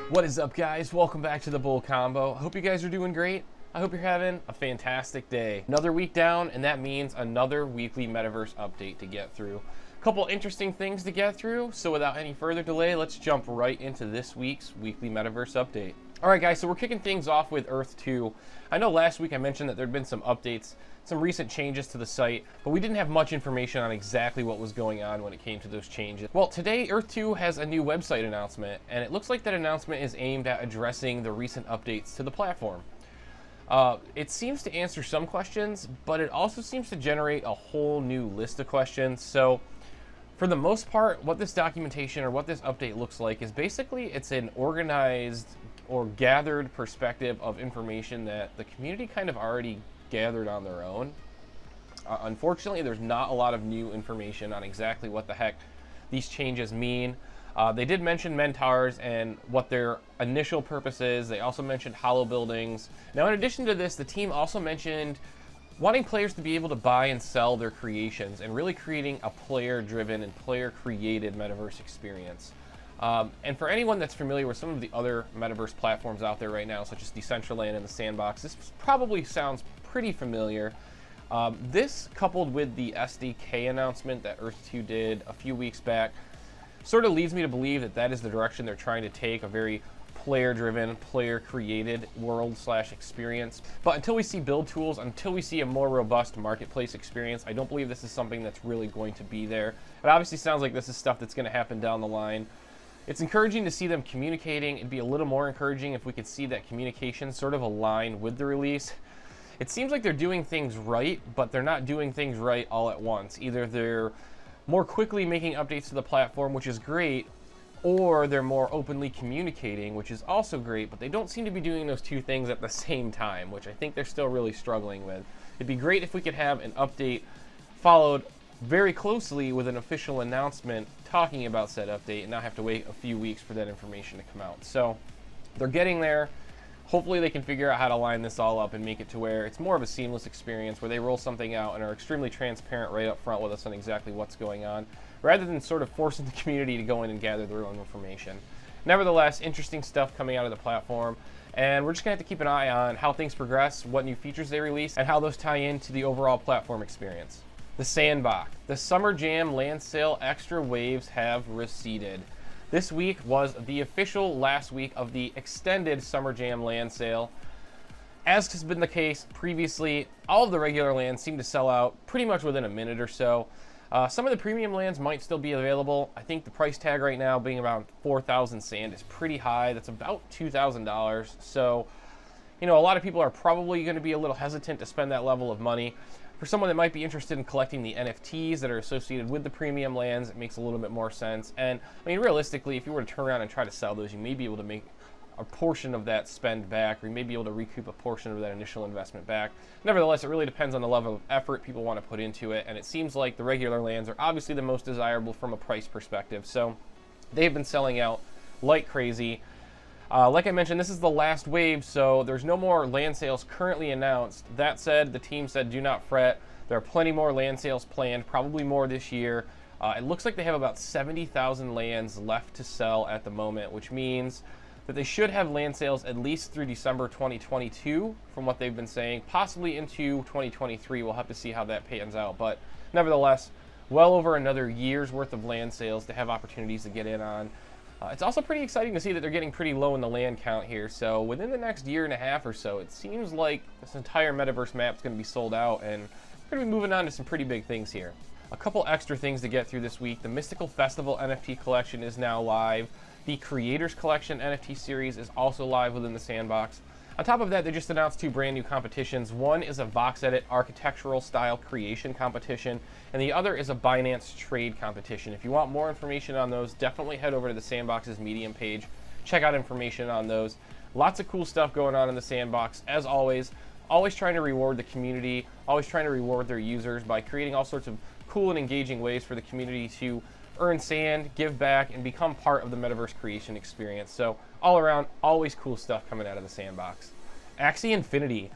What is up, guys? Welcome back to the Bull Combo. I hope you guys are doing great. I hope you're having a fantastic day. Another week down, and that means another weekly Metaverse update to get through. A couple interesting things to get through, so without any further delay, let's jump right into this week's weekly Metaverse update. All right, guys, so we're kicking things off with Earth2. I know last week I mentioned that there'd been some updates, some recent changes to the site, but we didn't have much information on exactly what was going on when it came to those changes. Well, today Earth2 has a new website announcement, and it looks like that announcement is aimed at addressing the recent updates to the platform. It seems to answer some questions, but it also seems to generate a whole new list of questions. So for the most part, what this documentation or what this update looks like is basically it's an organized or gathered perspective of information that the community kind of already gathered on their own. Unfortunately, there's not a lot of new information on exactly what the heck these changes mean. They did mention mentors and what their initial purpose is. They also mentioned hollow buildings. Now, in addition to this, the team also mentioned wanting players to be able to buy and sell their creations and really creating a player-driven and player-created metaverse experience. And for anyone that's familiar with some of the other metaverse platforms out there right now, such as Decentraland and the Sandbox, this probably sounds pretty familiar. This, coupled with the SDK announcement that Earth2 did a few weeks back, sort of leads me to believe that that is the direction they're trying to take, a very player-driven, player-created world/experience. But until we see build tools, until we see a more robust marketplace experience, I don't believe this is something that's really going to be there. It obviously sounds like this is stuff that's going to happen down the line. It's encouraging to see them communicating. It'd be a little more encouraging if we could see that communication sort of align with the release. It seems like they're doing things right, but they're not doing things right all at once. Either they're more quickly making updates to the platform, which is great, or they're more openly communicating, which is also great, but they don't seem to be doing those two things at the same time, which I think they're still really struggling with. It'd be great if we could have an update followed very closely with an official announcement talking about said update and not have to wait a few weeks for that information to come out. So they're getting there. Hopefully they can figure out how to line this all up and make it to where it's more of a seamless experience, where they roll something out and are extremely transparent right up front with us on exactly what's going on, rather than sort of forcing the community to go in and gather their own information. Nevertheless, interesting stuff coming out of the platform, and we're just going to have to keep an eye on how things progress, what new features they release, and how those tie into the overall platform experience. The Sandbox. The Summer Jam land sale extra waves have receded. This week was the official last week of the extended Summer Jam land sale. As has been the case previously, all of the regular lands seem to sell out pretty much within a minute or so. Some of the premium lands might still be available. I think the price tag right now being around 4,000 sand is pretty high. That's about $2,000. So, you know, a lot of people are probably going to be a little hesitant to spend that level of money. For someone that might be interested in collecting the NFTs that are associated with the premium lands, it makes a little bit more sense. And I mean, realistically, if you were to turn around and try to sell those, you may be able to make a portion of that spend back, or you may be able to recoup a portion of that initial investment back. Nevertheless, it really depends on the level of effort people want to put into it, and it seems like the regular lands are obviously the most desirable from a price perspective. So they've been selling out like crazy. Like I mentioned, this is the last wave, so there's no more land sales currently announced. That said, the team said do not fret. There are plenty more land sales planned, probably more this year. It looks like they have about 70,000 lands left to sell at the moment, which means that they should have land sales at least through December 2022, from what they've been saying, possibly into 2023. We'll have to see how that pans out. But nevertheless, well over another year's worth of land sales to have opportunities to get in on. It's also pretty exciting to see that they're getting pretty low in the land count here. So within the next year and a half or so, it seems like this entire Metaverse map is going to be sold out, and we're going to be moving on to some pretty big things here. A couple extra things to get through this week. The Mystical Festival NFT collection is now live. The Creators Collection NFT series is also live within the Sandbox. On top of that, they just announced two brand new competitions. One is a Vox Edit architectural style creation competition, and the other is a Binance trade competition. If you want more information on those, definitely head over to the Sandbox's Medium page. Check out information on those. Lots of cool stuff going on in the Sandbox. As always trying to reward the community, always trying to reward their users by creating all sorts of cool and engaging ways for the community to earn sand, give back, and become part of the Metaverse creation experience. So all around, always cool stuff coming out of the Sandbox. Axie Infinity.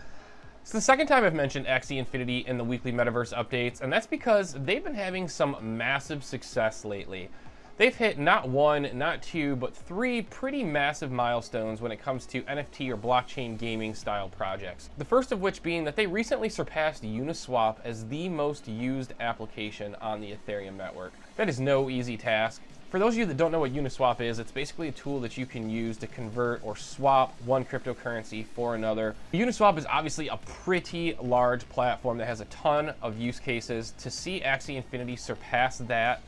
It's the second time I've mentioned Axie Infinity in the weekly Metaverse updates, and that's because they've been having some massive success lately. they've hit not one, not two, but three pretty massive milestones when it comes to NFT or blockchain gaming style projects. The first of which being that they recently surpassed Uniswap as the most used application on the Ethereum network. That is no easy task. For those of you that don't know what Uniswap is, it's basically a tool that you can use to convert or swap one cryptocurrency for another. Uniswap is obviously a pretty large platform that has a ton of use cases. To see Axie Infinity surpass that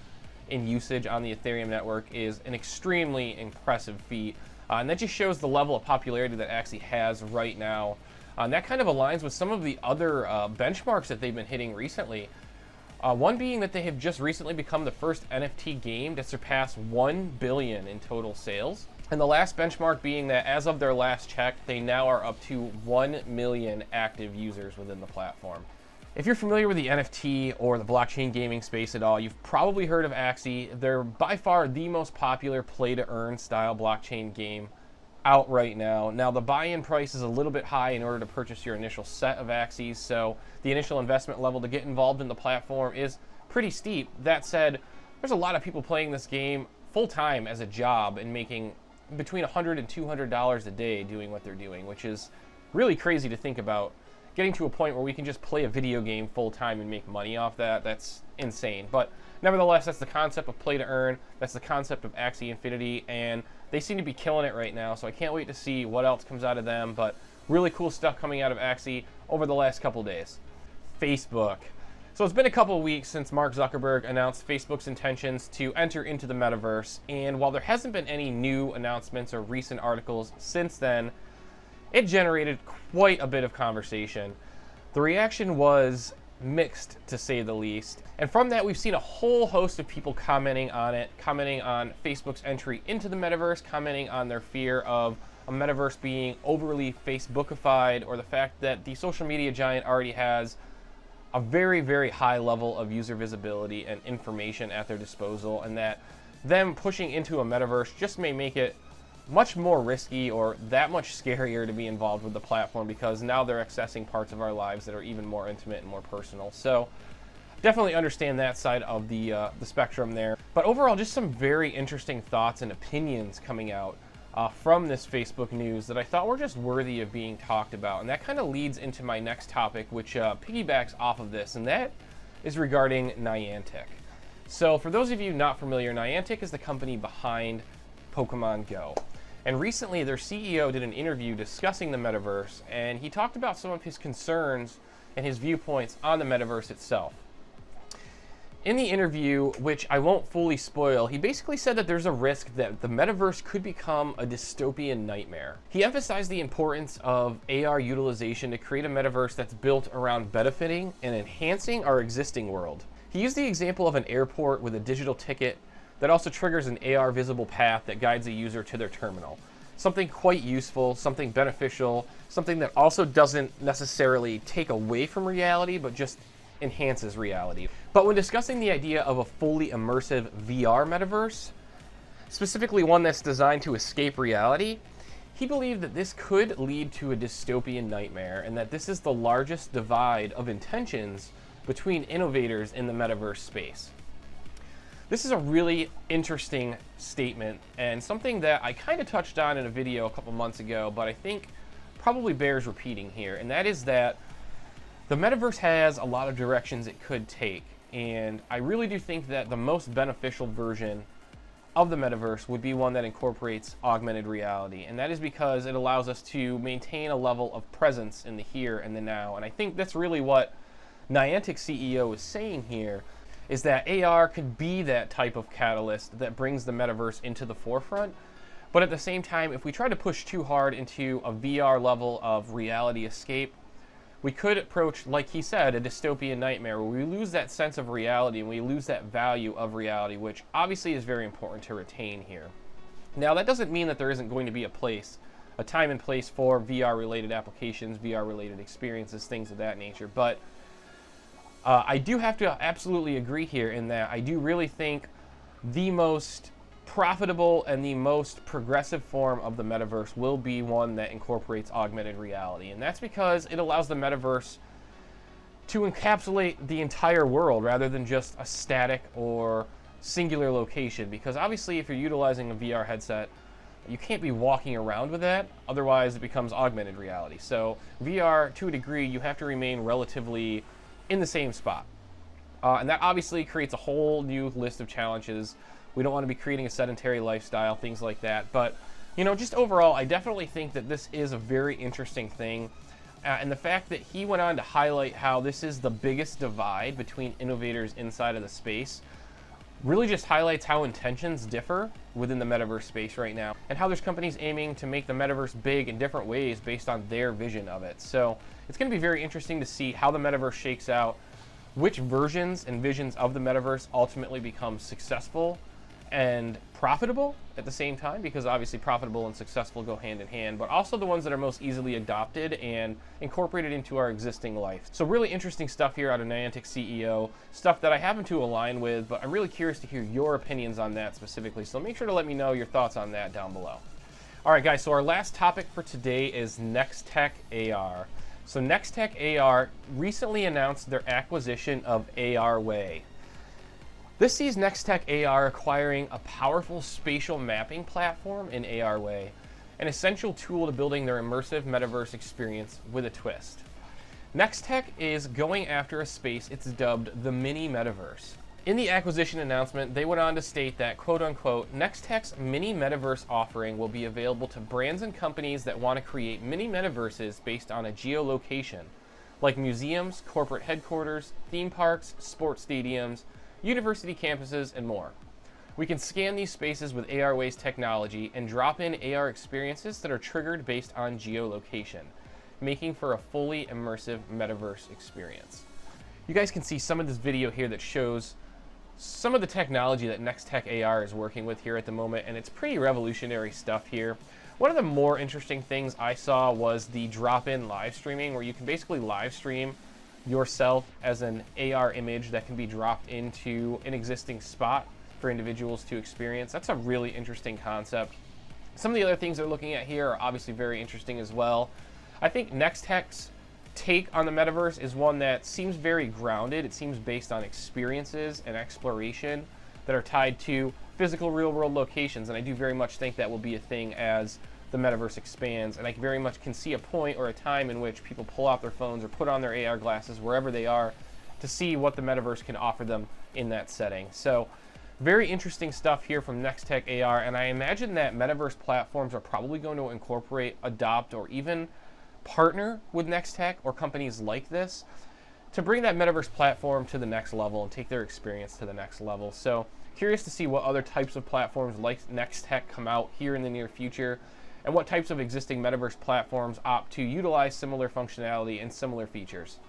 in usage on the Ethereum network is an extremely impressive feat. And that just shows the level of popularity that Axie has right now. And that kind of aligns with some of the other benchmarks that they've been hitting recently. One being that they have just recently become the first NFT game to surpass 1 billion in total sales. And the last benchmark being that as of their last check, they now are up to 1 million active users within the platform. If you're familiar with the NFT or the blockchain gaming space at all, you've probably heard of Axie. They're by far the most popular play-to-earn style blockchain game out right now. Now, the buy-in price is a little bit high in order to purchase your initial set of Axies, so the initial investment level to get involved in the platform is pretty steep. That said, there's a lot of people playing this game full-time as a job and making between $100 and $200 a day doing what they're doing, which is really crazy to think about. Getting to a point where we can just play a video game full-time and make money off that, that's insane. But nevertheless, that's the concept of play-to-earn. That's the concept of Axie Infinity, and they seem to be killing it right now, so I can't wait to see what else comes out of them. But really cool stuff coming out of Axie over the last couple days. Facebook. So it's been a couple of weeks since Mark Zuckerberg announced Facebook's intentions to enter into the metaverse, and while there hasn't been any new announcements or recent articles since then, it generated quite a bit of conversation. The reaction was mixed, to say the least. And from that, we've seen a whole host of people commenting on it, commenting on Facebook's entry into the metaverse, commenting on their fear of a metaverse being overly Facebookified, or the fact that the social media giant already has a very, very high level of user visibility and information at their disposal, and that them pushing into a metaverse just may make it much more risky or that much scarier to be involved with the platform, because now they're accessing parts of our lives that are even more intimate and more personal. So definitely understand that side of the spectrum there. But overall, just some very interesting thoughts and opinions coming out from this Facebook news that I thought were just worthy of being talked about. And that kind of leads into my next topic, which piggybacks off of this, and that is regarding Niantic. So for those of you not familiar, Niantic is the company behind Pokemon Go. And recently their CEO did an interview discussing the metaverse, and he talked about some of his concerns and his viewpoints on the metaverse itself. In the interview, which I won't fully spoil, he basically said that there's a risk that the metaverse could become a dystopian nightmare. He emphasized the importance of AR utilization to create a metaverse that's built around benefiting and enhancing our existing world. He used the example of an airport with a digital ticket that also triggers an AR visible path that guides a user to their terminal. Something quite useful, something beneficial, something that also doesn't necessarily take away from reality, but just enhances reality. But when discussing the idea of a fully immersive VR metaverse, specifically one that's designed to escape reality, he believed that this could lead to a dystopian nightmare, and that this is the largest divide of intentions between innovators in the metaverse space. This is a really interesting statement, and something that I kind of touched on in a video a couple months ago, but I think probably bears repeating here, and that is that the metaverse has a lot of directions it could take, and I really do think that the most beneficial version of the metaverse would be one that incorporates augmented reality, and that is because it allows us to maintain a level of presence in the here and the now. And I think that's really what Niantic CEO is saying here, is that AR could be that type of catalyst that brings the metaverse into the forefront. But at the same time, if we try to push too hard into a VR level of reality escape, we could approach, like he said, a dystopian nightmare where we lose that sense of reality and we lose that value of reality, which obviously is very important to retain here. Now, that doesn't mean that there isn't going to be a time and place for VR-related applications, VR-related experiences, things of that nature, but I do have to absolutely agree here in that I do really think the most profitable and the most progressive form of the metaverse will be one that incorporates augmented reality. And that's because it allows the metaverse to encapsulate the entire world rather than just a static or singular location, because obviously if you're utilizing a VR headset, you can't be walking around with that, otherwise it becomes augmented reality. So VR, to a degree, you have to remain relatively in the same spot. And that obviously creates a whole new list of challenges. We don't want to be creating a sedentary lifestyle, things like that. But, you know, just overall, I definitely think that this is a very interesting thing. And the fact that he went on to highlight how this is the biggest divide between innovators inside of the space really just highlights how intentions differ within the metaverse space right now, and how there's companies aiming to make the metaverse big in different ways based on their vision of it. So it's going to be very interesting to see how the metaverse shakes out, which versions and visions of the metaverse ultimately become successful and profitable at the same time, because obviously profitable and successful go hand in hand, but also the ones that are most easily adopted and incorporated into our existing life. So really interesting stuff here out of Niantic CEO, stuff that I happen to align with, but I'm really curious to hear your opinions on that specifically. So make sure to let me know your thoughts on that down below. All right, guys, so our last topic for today is Nextech AR. So Nextech AR recently announced their acquisition of ARway. This sees Nextech AR acquiring a powerful spatial mapping platform in ARway, an essential tool to building their immersive metaverse experience with a twist. Nextech is going after a space it's dubbed the mini metaverse. In the acquisition announcement, they went on to state that, quote unquote, Nextech's mini metaverse offering will be available to brands and companies that want to create mini metaverses based on a geolocation, like museums, corporate headquarters, theme parks, sports stadiums, university campuses, and more. We can scan these spaces with ARway's technology and drop in AR experiences that are triggered based on geolocation, making for a fully immersive metaverse experience. You guys can see some of this video here that shows some of the technology that Nextech AR is working with here at the moment, and it's pretty revolutionary stuff here. One of the more interesting things I saw was the drop-in live streaming, where you can basically live stream yourself as an AR image that can be dropped into an existing spot for individuals to experience. That's a really interesting concept. Some of the other things they're looking at here are obviously very interesting as well. I think Nextech's take on the metaverse is one that seems very grounded. It seems based on experiences and exploration that are tied to physical real-world locations, and I do very much think that will be a thing as the metaverse expands, and I very much can see a point or a time in which people pull out their phones or put on their AR glasses wherever they are to see what the metaverse can offer them in that setting. So very interesting stuff here from Nextech AR, and I imagine that metaverse platforms are probably going to incorporate, adopt, or even partner with Nextech or companies like this to bring that metaverse platform to the next level and take their experience to the next level. So curious to see what other types of platforms like Nextech come out here in the near future, and what types of existing metaverse platforms opt to utilize similar functionality and similar features.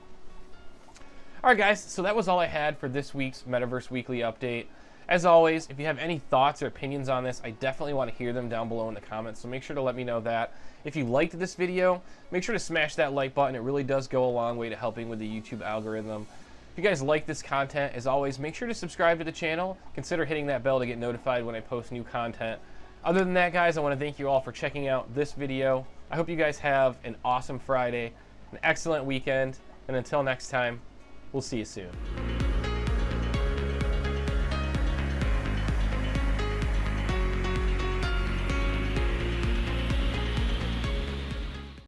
All right, guys, so that was all I had for this week's Metaverse Weekly Update. As always, if you have any thoughts or opinions on this, I definitely want to hear them down below in the comments, so make sure to let me know that. If you liked this video, make sure to smash that like button. It really does go a long way to helping with the YouTube algorithm. If you guys like this content, as always, make sure to subscribe to the channel. Consider hitting that bell to get notified when I post new content. Other than that, guys, I want to thank you all for checking out this video. I hope you guys have an awesome Friday, an excellent weekend, and until next time, we'll see you soon.